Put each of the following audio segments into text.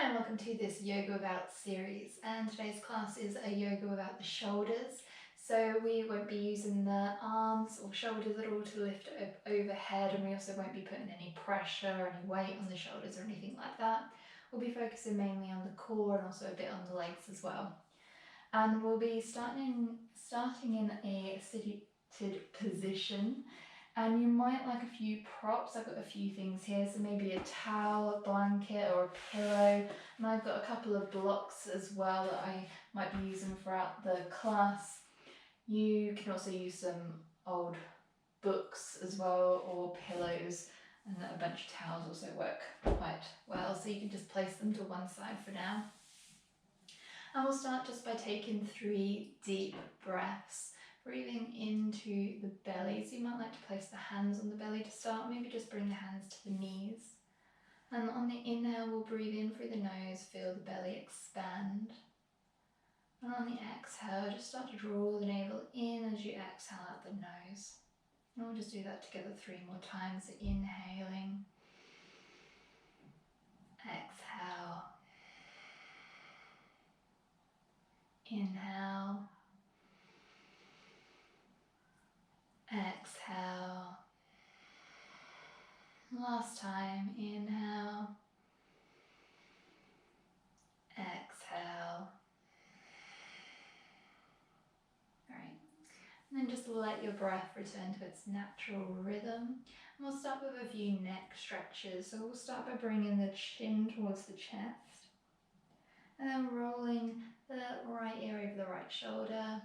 Hi and welcome to this Yoga Without series, and today's class is a yoga without the shoulders. So we won't be using the arms or shoulders at all to lift up overhead, and we also won't be putting any pressure or any weight on the shoulders or anything like that. We'll be focusing mainly on the core and also a bit on the legs as well. And we'll be starting in a seated position. And you might like a few props. I've got a few things here, so maybe a towel, a blanket or a pillow. And I've got a couple of blocks as well that I might be using throughout the class. You can also use some old books as well, or pillows, and a bunch of towels also work quite well. So you can just place them to one side for now. And we'll start just by taking 3 deep breaths. Breathing into the belly, so you might like to place the hands on the belly to start, maybe just bring the hands to the knees. And on the inhale, we'll breathe in through the nose, feel the belly expand. And on the exhale, just start to draw the navel in as you exhale out the nose. And we'll just do that together 3 more times. So inhaling, exhale, inhale, exhale. Last time, inhale, exhale. Great. And then just let your breath return to its natural rhythm. And we'll start with a few neck stretches. So we'll start by bringing the chin towards the chest, and then rolling the right ear over the right shoulder,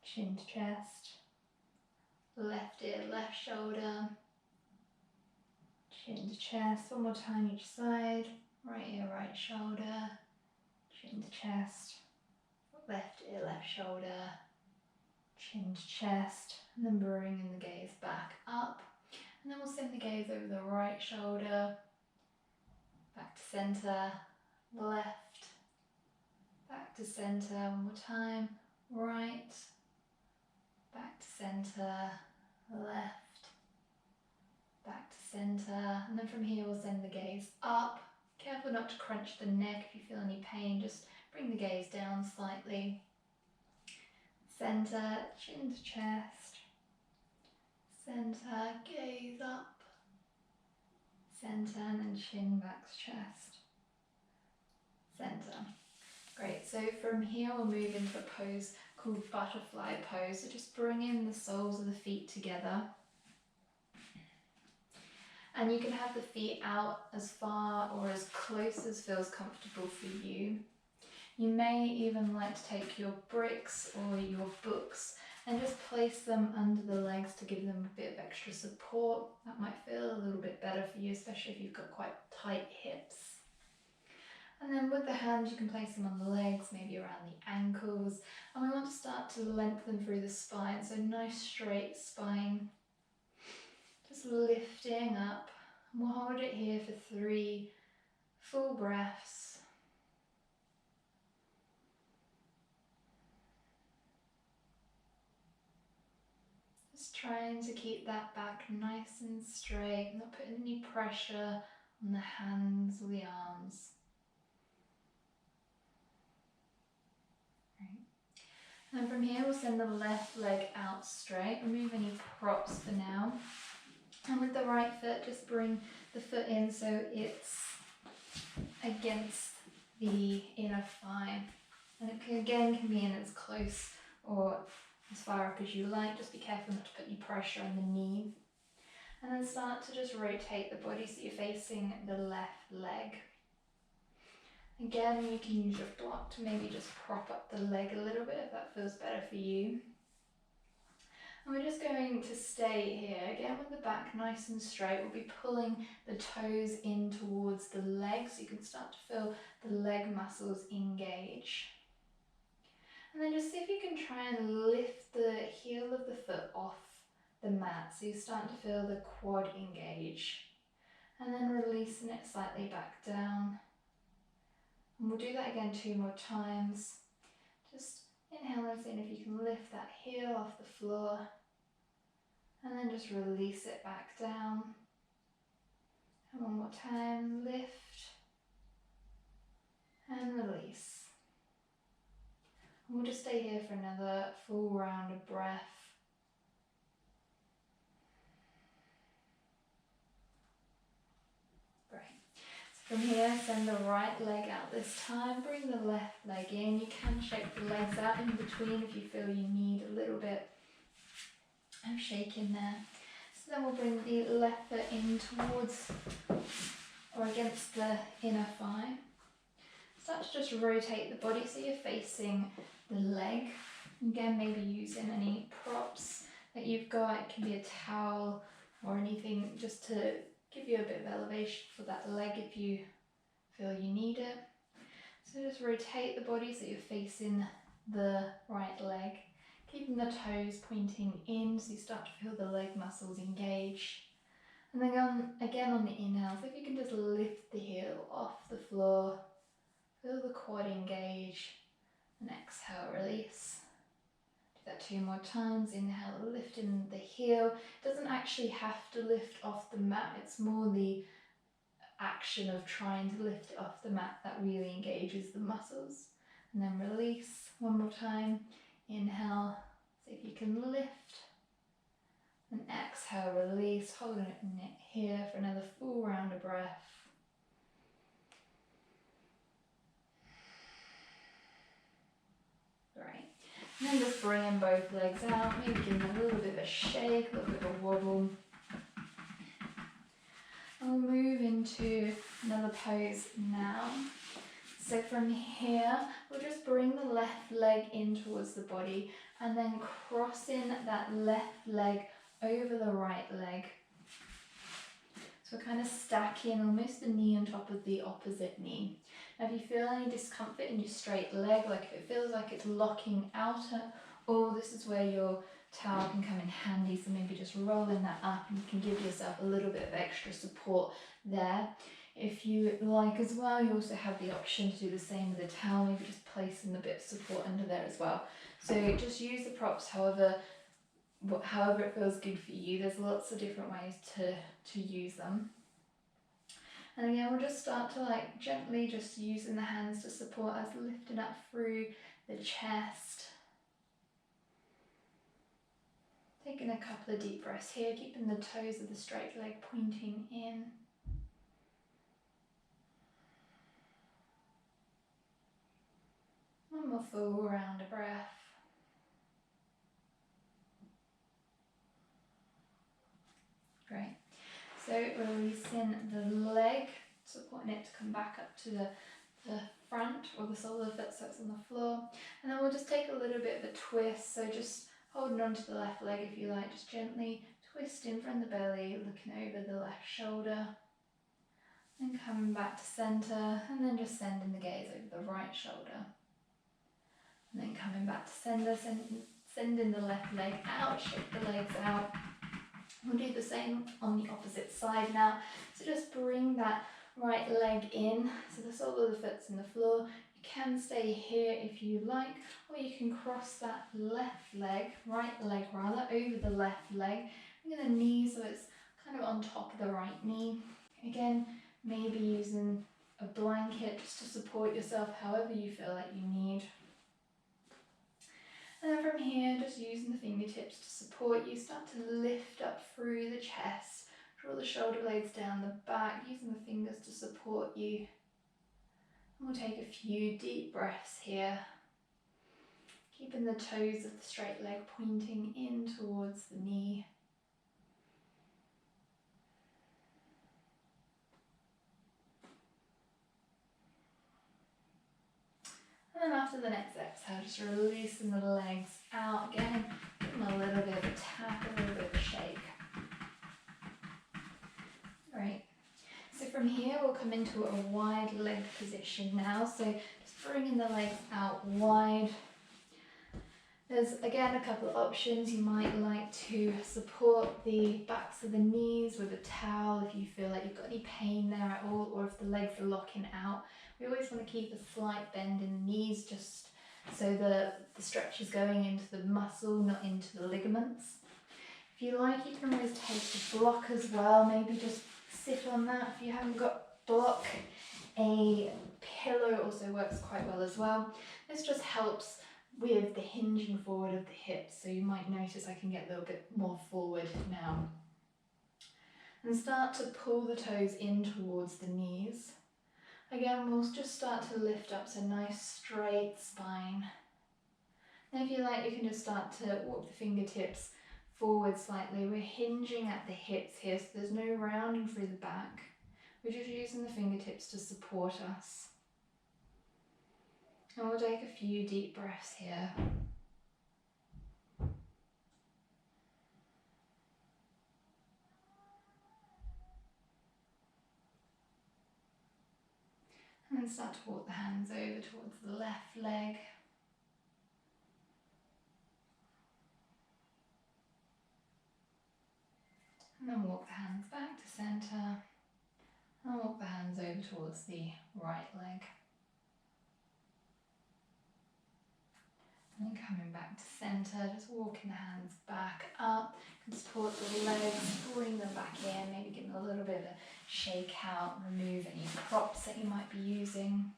chin to chest, left ear, left shoulder, chin to chest. One more time each side, right ear, right shoulder, chin to chest, left ear, left shoulder, chin to chest, and then bringing the gaze back up. And then we'll send the gaze over the right shoulder, back to center, left, back to center. One more time, right, back to center, left, back to center. And then from here we'll send the gaze up. Careful not to crunch the neck. If you feel any pain, just bring the gaze down slightly. Center, chin to chest, center, gaze up, center, and then chin back to chest, center. Great, so from here we'll move into a pose called butterfly pose. So just bring in the soles of the feet together. And you can have the feet out as far or as close as feels comfortable for you. You may even like to take your bricks or your books and just place them under the legs to give them a bit of extra support. That might feel a little bit better for you, especially if you've got quite tight hips. And then with the hands, you can place them on the legs, maybe around the ankles. And we want to start to lengthen through the spine, so nice straight spine. Just lifting up. And we'll hold it here for 3 full breaths. Just trying to keep that back nice and straight, not putting any pressure on the hands or the arms. Right. And from here we'll send the left leg out straight, remove any props for now. And with the right foot, just bring the foot in so it's against the inner thigh. And it can be in as close or as far up as you like. Just be careful not to put any pressure on the knee. And then start to just rotate the body so you're facing the left leg. Again, you can use your block to maybe just prop up the leg a little bit if that feels better for you. And we're just going to stay here, again with the back nice and straight. We'll be pulling the toes in towards the legs, so you can start to feel the leg muscles engage. And then just see if you can try and lift the heel of the foot off the mat, so you're starting to feel the quad engage. And then releasing it slightly back down. And we'll do that again 2 more times. Just inhale and see if you can lift that heel off the floor. And then just release it back down. And one more time, lift just stay here for another full round of breath. Great. So from here, send the right leg out this time. Bring the left leg in. You can shake the legs out in between if you feel you need a little bit of shake in there. So then we'll bring the left foot in towards or against the inner thigh. Start to just rotate the body so you're facing the leg. Again, maybe using any props that you've got. It can be a towel or anything just to give you a bit of elevation for that leg if you feel you need it. So just rotate the body so you're facing the right leg. Keeping the toes pointing in so you start to feel the leg muscles engage. And then again on the inhale, so if you can just lift the heel off the floor, feel the quad engage, and exhale, release. Do that 2 more times. Inhale, lifting the heel. It doesn't actually have to lift off the mat, it's more the action of trying to lift it off the mat that really engages the muscles. And then release 1 more time. Inhale, see if you can lift. And exhale, release, holding it here for another full round of breath. Great. And then just bringing both legs out, maybe giving a little bit of a shake, a little bit of a wobble. And we'll move into another pose now. So from here, we'll just bring the left leg in towards the body and then crossing that left leg over the right leg. So we're kind of stacking almost the knee on top of the opposite knee. Now if you feel any discomfort in your straight leg, like if it feels like it's locking out at all, this is where your towel can come in handy, so maybe just rolling that up and you can give yourself a little bit of extra support there. If you like as well, you also have the option to do the same with the towel, maybe just placing a bit of support under there as well. So just use the props however it feels good for you. There's lots of different ways to use them. And again, we'll just start to like gently just using the hands to support us, lifting up through the chest. Taking a couple of deep breaths here, keeping the toes of the straight leg pointing in. One more full round of breath. Great. So releasing the leg, supporting it to come back up to the front or the sole of the foot so it's on the floor. And then we'll just take a little bit of a twist, so just holding on to the left leg if you like, just gently twisting from the belly, looking over the left shoulder. And coming back to centre, and then just sending the gaze over the right shoulder. And then coming back to centre, sending the left leg out, shake the legs out. We'll do the same on the opposite side now. So just bring that right leg in, so the sole of the foot's in the floor. You can stay here if you like, or you can cross that left leg, right leg rather, over the left leg. Bring the knee so it's kind of on top of the right knee. Again, maybe using a blanket just to support yourself however you feel like you need. And then from here, just using the fingertips to support you, start to lift up through the chest, draw the shoulder blades down the back, using the fingers to support you. And we'll take a few deep breaths here, keeping the toes of the straight leg pointing in towards the knee. And then after the next exhale, just releasing the legs out again, give them a little bit of a tap, a little bit of a shake. Great. So from here, we'll come into a wide leg position now. So just bringing the legs out wide. There's again a couple of options. You might like to support the backs of the knees with a towel if you feel like you've got any pain there at all, or if the legs are locking out. We always want to keep a slight bend in the knees just so the stretch is going into the muscle, not into the ligaments. If you like, you can always take a block as well, maybe just sit on that. If you haven't got block, a pillow also works quite well as well. This just helps with the hinging forward of the hips. So you might notice I can get a little bit more forward now. And start to pull the toes in towards the knees. Again, we'll just start to lift up, so nice straight spine. And if you like, you can just start to walk the fingertips forward slightly. We're hinging at the hips here, so there's no rounding through the back. We're just using the fingertips to support us. And we'll take a few deep breaths here. And then start to walk the hands over towards the left leg. And then walk the hands back to centre. And walk the hands over towards the right leg. And then coming back to centre, just walking the hands back up. You can support the legs, bring them back in, maybe give them a little bit of a shake out, remove any props that you might be using.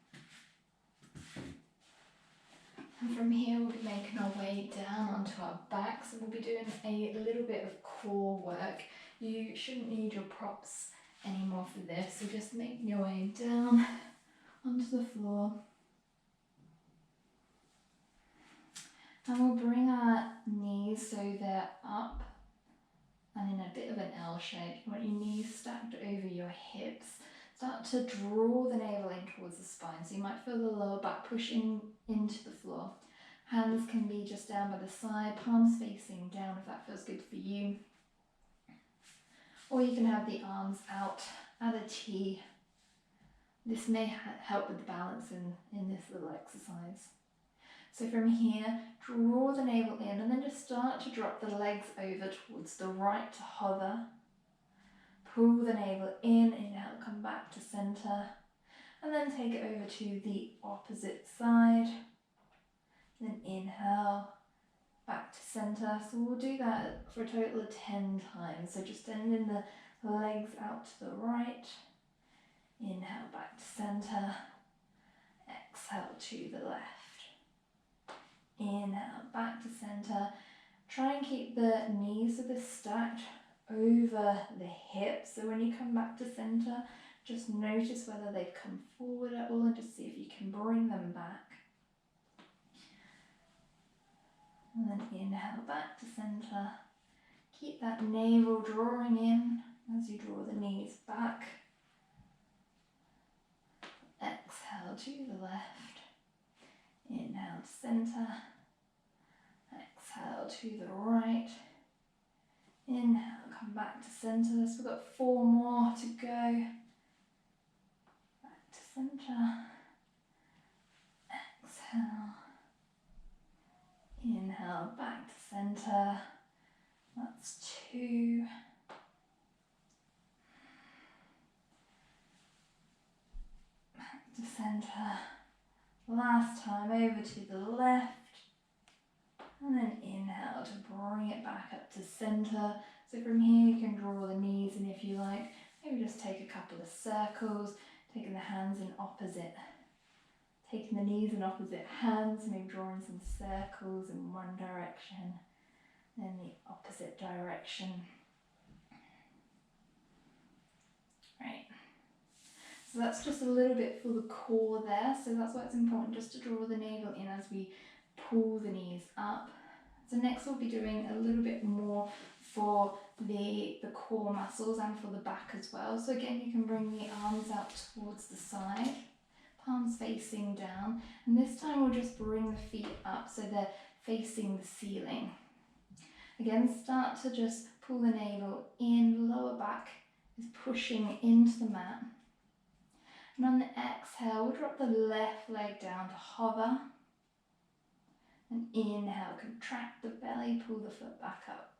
And from here we'll be making our way down onto our backs, and we'll be doing a little bit of core work. You shouldn't need your props anymore for this, so just making your way down onto the floor. And we'll bring our knees so they're up and in a bit of an L shape. You want your knees stacked over your hips. Start to draw the navel in towards the spine, so you might feel the lower back pushing into the floor. Hands can be just down by the side, palms facing down if that feels good for you. Or you can have the arms out at a T. This may help with the balance in this little exercise. So from here, draw the navel in and then just start to drop the legs over towards the right to hover. Pull the navel in, inhale, come back to centre. And then take it over to the opposite side. Then inhale, back to centre. So we'll do that for a total of 10 times. So just sending the legs out to the right. Inhale, back to centre. Exhale to the left. Inhale, back to centre. Try and keep the knees a bit stacked over the hips. So when you come back to centre, just notice whether they've come forward at all and just see if you can bring them back. And then inhale, back to centre. Keep that navel drawing in as you draw the knees back. Exhale to the left. Inhale to centre. Exhale to the right. Inhale, come back to centre. So we've got 4 more to go. Back to centre. Exhale. Inhale, back to centre. That's 2. Back to centre. Last time, over to the left. And then inhale to bring it back up to centre. So from here you can draw the knees in if you like. Maybe just take a couple of circles, taking the hands in opposite. Taking the knees in opposite hands, maybe drawing some circles in one direction, then the opposite direction. Right. So that's just a little bit for the core there. So that's why it's important just to draw the navel in as we pull the knees up. So next we'll be doing a little bit more for the core muscles and for the back as well. So again, you can bring the arms out towards the side, palms facing down, and this time we'll just bring the feet up so they're facing the ceiling. Again, start to just pull the navel in, the lower back is pushing into the mat. And on the exhale, we'll drop the left leg down to hover. And inhale, contract the belly, pull the foot back up.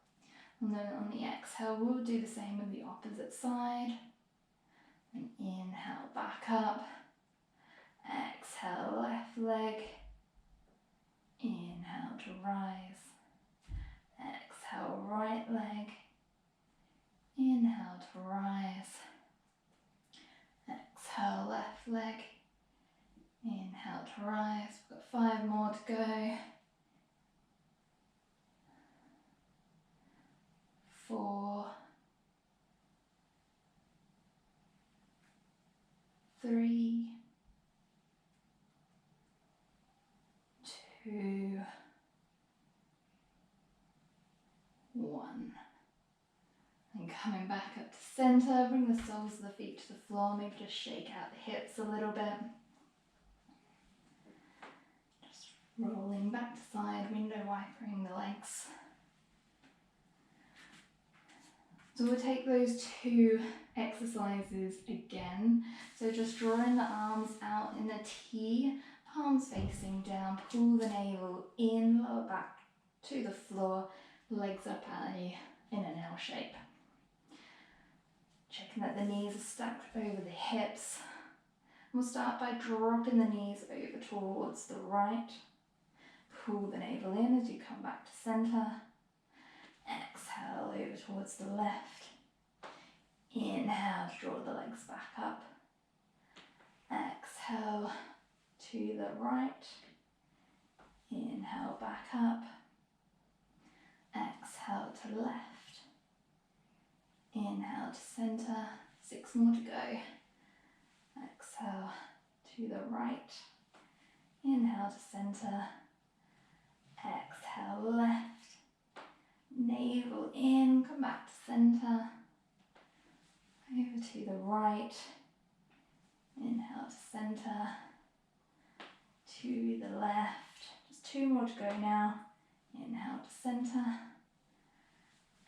And then on the exhale, we'll do the same with the opposite side. And inhale, back up. Exhale, left leg. Inhale to rise. Exhale, right leg. Inhale to rise. Exhale, left leg. Inhale to rise. We've got 5 more to go. 4, 3, 2, 1. And coming back up to center, bring the soles of the feet to the floor, maybe just shake out the hips a little bit. Just rolling back to side, window wipering the legs. So we'll take those 2 exercises again. So just drawing the arms out in a T, palms facing down, pull the navel in, lower back to the floor, legs up in an L shape. Checking that the knees are stacked over the hips. We'll start by dropping the knees over towards the right. Pull the navel in as you come back to center. Exhale over towards the left. Inhale to draw the legs back up. Exhale to the right. Inhale back up. Exhale to left. Inhale to center. 6 more to go. Exhale to the right. Inhale to center. Exhale left. Navel in, come back to center. Over to the right. Inhale to center. To the left. Just 2 more to go now. Inhale to center.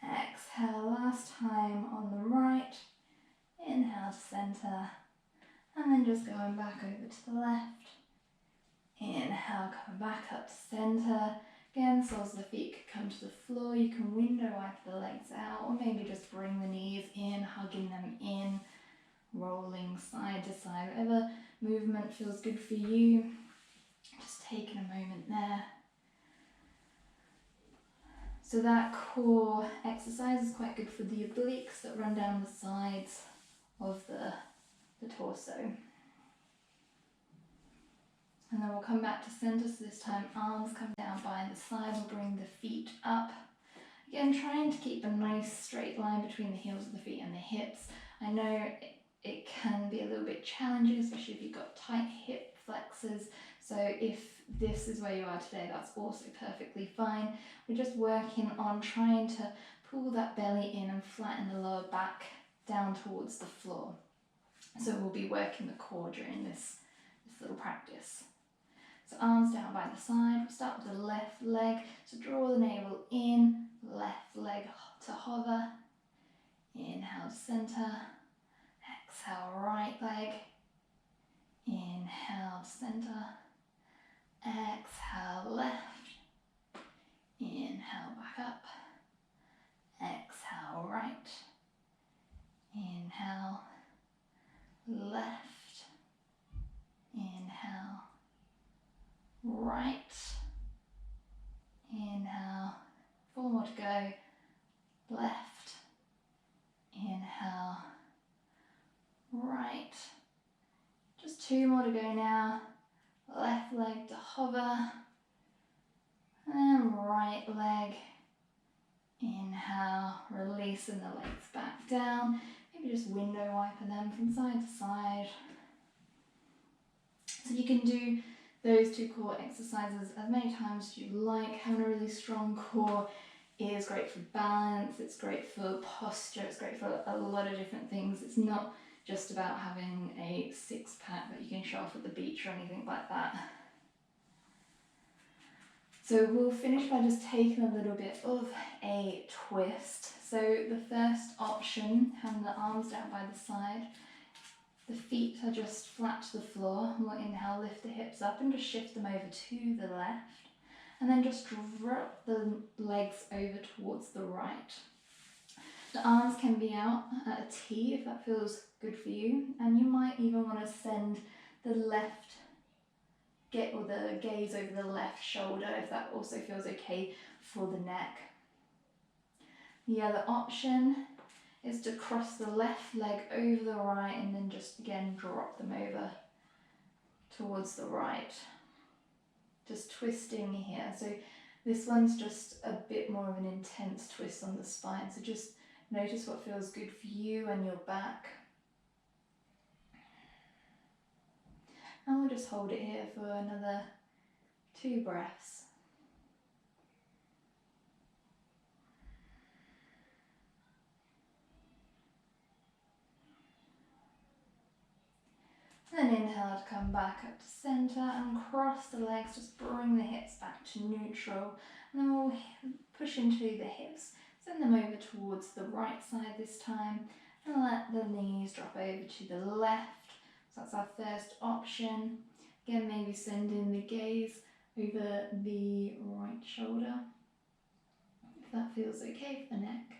Exhale, last time on the right. Inhale to center. And then just going back over to the left. Inhale, coming back up to center. Again, soles of the feet could come to the floor. You can window wipe the legs out, or maybe just bring the knees in, hugging them in, rolling side to side, whatever movement feels good for you. Just taking a moment there. So that core exercise is quite good for the obliques that run down the sides of the torso. And then we'll come back to center, so this time arms come down by the side, we'll bring the feet up. Again, trying to keep a nice straight line between the heels of the feet and the hips. I know it can be a little bit challenging, especially if you've got tight hip flexors. So if this is where you are today, that's also perfectly fine. We're just working on trying to pull that belly in and flatten the lower back down towards the floor. So we'll be working the core during this little practice. So arms down by the side, we'll start with the left leg, so draw the navel in, left leg to hover, inhale to center, exhale right leg, inhale to center, exhale left, inhale back up, exhale right, inhale left, inhale right, inhale, 4 more to go, left, inhale, right, just 2 more to go now, left leg to hover, and right leg, inhale, releasing the legs back down, maybe just window wiping them from side to side. So you can do those 2 core exercises as many times as you like. Having a really strong core is great for balance, it's great for posture, it's great for a lot of different things. It's not just about having a 6-pack that you can show off at the beach or anything like that. So we'll finish by just taking a little bit of a twist. So the first option, having the arms down by the side, the feet are just flat to the floor, and we'll inhale, lift the hips up and just shift them over to the left, and then just drop the legs over towards the right. The arms can be out at a T if that feels good for you, and you might even want to send the the gaze over the left shoulder if that also feels okay for the neck. The other option is to cross the left leg over the right and then just again drop them over towards the right. Just twisting here. So This one's just a bit more of an intense twist on the spine, so just notice what feels good for you and your back. And we'll just hold it here for another 2 breaths. And then inhale to come back up to centre and cross the legs, just bring the hips back to neutral. And then we'll push into the hips, send them over towards the right side this time, and let the knees drop over to the left. So that's our first option. Again, maybe sending the gaze over the right shoulder, if that feels okay for the neck.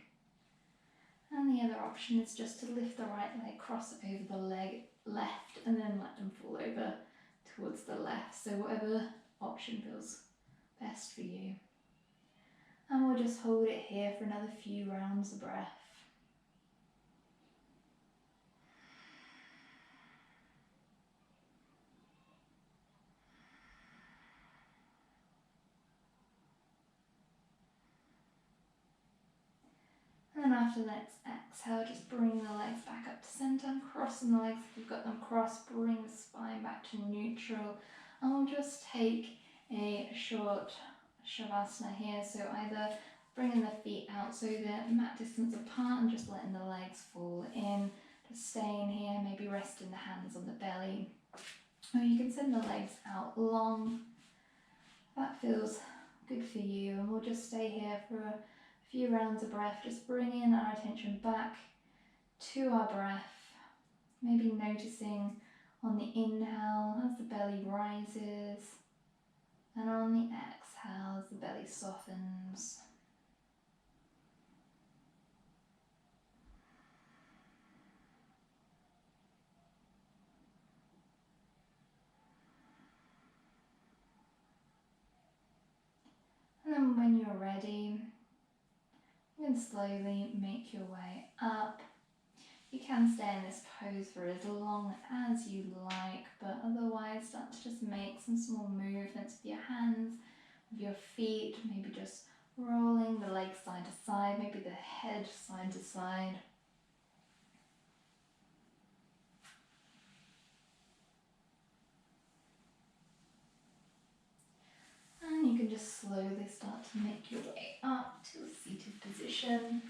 And the other option is just to lift the right leg, cross it over the leg left, and then let them fall over towards the left. So whatever option feels best for you. And we'll just hold it here for another few rounds of breath. And then after the next exhale, just bring the legs back up to centre and crossing the legs if you've got them crossed, bring the spine back to neutral. And we'll just take a short shavasana here, so either bringing the feet out so they're mat distance apart and just letting the legs fall in, just staying here, maybe resting the hands on the belly. Or you can send the legs out long, that feels good for you, and we'll just stay here for a few rounds of breath, just bringing our attention back to our breath, maybe noticing on the inhale as the belly rises, and on the exhale as the belly softens. And then when you're ready, you can slowly make your way up. You can stay in this pose for as long as you like, but otherwise start to just make some small movements with your hands, with your feet, maybe just rolling the legs side to side, maybe the head side to side. And you can just slowly start to make your way up to a seated position.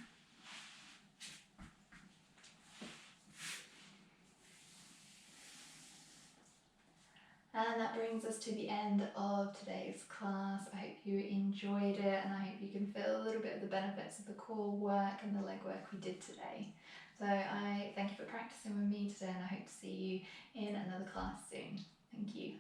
And that brings us to the end of today's class. I hope you enjoyed it, and I hope you can feel a little bit of the benefits of the core work and the leg work we did today. So I thank you for practicing with me today, and I hope to see you in another class soon. Thank you.